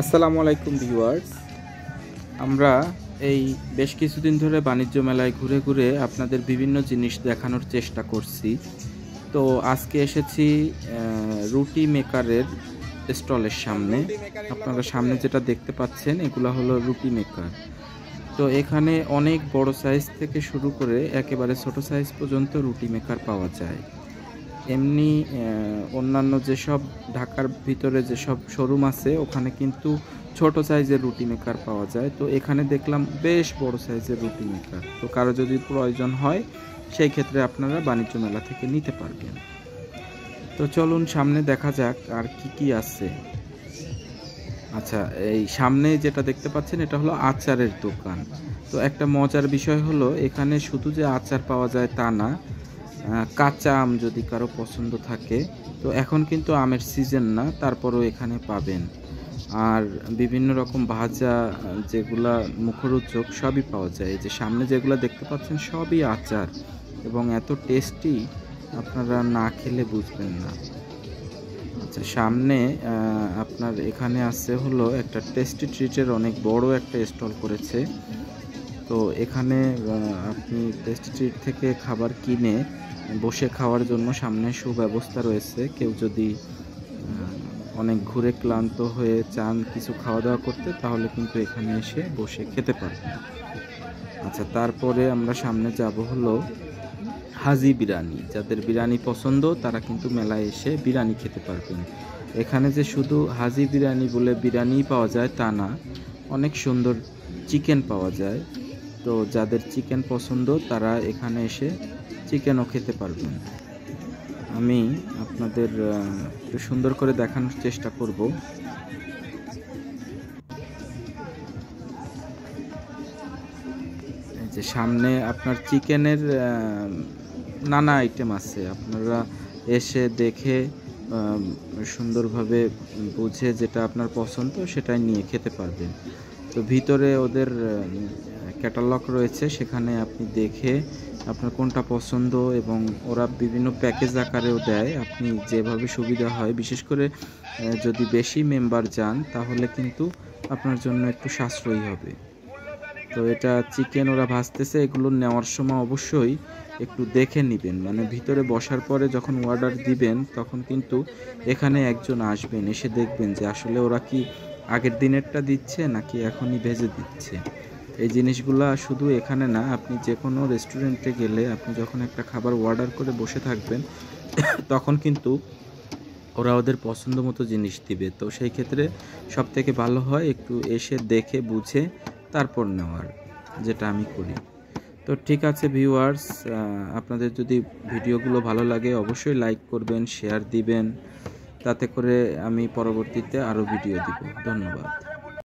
আসসালামু আলাইকুম ভিউয়ার্স। আমরা এই বেশ কিছুদিন ধরে বাণিজ্য মেলায় ঘুরে ঘুরে আপনাদের বিভিন্ন জিনিস দেখানোর চেষ্টা করছি। তো আজকে এসেছি রুটি মেকারের স্টলের সামনে। আপনারা সামনে যেটা দেখতে পাচ্ছেন এগুলো হলো রুটি মেকার। তো এখানে অনেক বড় সাইজ থেকে শুরু করে একেবারে ছোট সাইজ পর্যন্ত রুটি মেকার পাওয়া যায়। এমনি অন্যান্য যেসব ঢাকার ভিতরে যেসব শোরুম আছে ওখানে কিন্তু ছোট সাইজের রুটি মেকার পাওয়া যায়। তো এখানে দেখলাম বেশ বড় সাইজের রুটি মেকার। তো কারো যদি প্রয়োজন হয় সেই ক্ষেত্রে আপনারা বাণিজ্য মেলা থেকে নিতে পারবেন। তো চলুন সামনে দেখা যাক আর কি কি আছে। আচ্ছা, এই সামনে যেটা দেখতে পাচ্ছেন এটা হলো আচারের দোকান। তো একটা মজার বিষয় হলো এখানে শুধু যে আচার পাওয়া যায় তা না, কাঁচা আম যদি কারো পছন্দ থাকে, তো এখন কিন্তু আমের সিজন না, তারপরও এখানে পাবেন। আর বিভিন্ন রকম ভাজা যেগুলা মুখরোচক সবই পাওয়া যায়। এই যে সামনে যেগুলো দেখতে পাচ্ছেন সবই আচার এবং এত টেস্টি আপনারা না খেলে বুঝবেন না। আচ্ছা, সামনে আপনার এখানে আছে হলো একটা টেস্টি ট্রিটের অনেক বড় একটা স্টল করেছে। তো এখানে আপনি টেস্টি ট্রিট থেকে খাবার কিনে বসে খাওয়ার জন্য সামনে সুব্যবস্থা রয়েছে। কেউ যদি অনেক ঘুরে ক্লান্ত হয়ে চান কিছু খাওয়া দাওয়া করতে, তাহলে কিন্তু এখানে এসে বসে খেতে পারবেন। আচ্ছা, তারপরে আমরা সামনে যাব হলো হাজি বিরিয়ানি। যাদের বিরিয়ানি পছন্দ তারা কিন্তু মেলায় এসে বিরিয়ানি খেতে পারবেন। এখানে যে শুধু হাজি বিরিয়ানি বলে বিরিয়ানি পাওয়া যায় তা না, অনেক সুন্দর চিকেন পাওয়া যায়। তো যাদের চিকেন পছন্দ তারা এখানে এসে চিকেনও খেতে পারবেন। আমি আপনাদের একটু সুন্দর করে দেখানোর চেষ্টা করব। এই যে সামনে আপনার চিকেনের নানা আইটেম আছে, আপনারা এসে দেখে সুন্দরভাবে বুঝে যেটা আপনার পছন্দ সেটাই নিয়ে খেতে পারবেন। তো ভিতরে ওদের ক্যাটালগ রয়েছে, সেখানে আপনি দেখে আপনার কোনটা পছন্দ, এবং ওরা বিভিন্ন প্যাকেজ আকারেও দেয়, আপনি যেভাবে সুবিধা হয়। বিশেষ করে যদি বেশি মেম্বার যান তাহলে কিন্তু আপনার জন্য একটু সাশ্রয়ী হবে। তো এটা চিকেন ওরা ভাজতেছে, এগুলো নেওয়ার সময় অবশ্যই একটু দেখে নেবেন। মানে ভিতরে বসার পরে যখন অর্ডার দিবেন তখন কিন্তু এখানে একজন আসবেন, এসে দেখবেন যে আসলে ওরা কি আগের দিনেরটা দিচ্ছে নাকি এখনই ভেজে দিচ্ছে। এই জিনিসগুলা শুধু এখানে না, আপনি যে কোনো রেস্টুরেন্টে গেলে আপনি যখন একটা খাবার অর্ডার করে বসে থাকবেন তখন কিন্তু ওরা ওদের পছন্দ মতো জিনিস দিবে। তো সেই ক্ষেত্রে সবথেকে ভালো হয় একটু এসে দেখে বুঝে তারপর নেওয়ার, যেটা আমি করি। তো ঠিক আছে ভিউয়ার্স, আপনাদের যদি ভিডিওগুলো ভালো লাগে অবশ্যই লাইক করবেন, শেয়ার দিবেন, তাতে করে আমি পরবর্তীতে আরও ভিডিও দিব। ধন্যবাদ।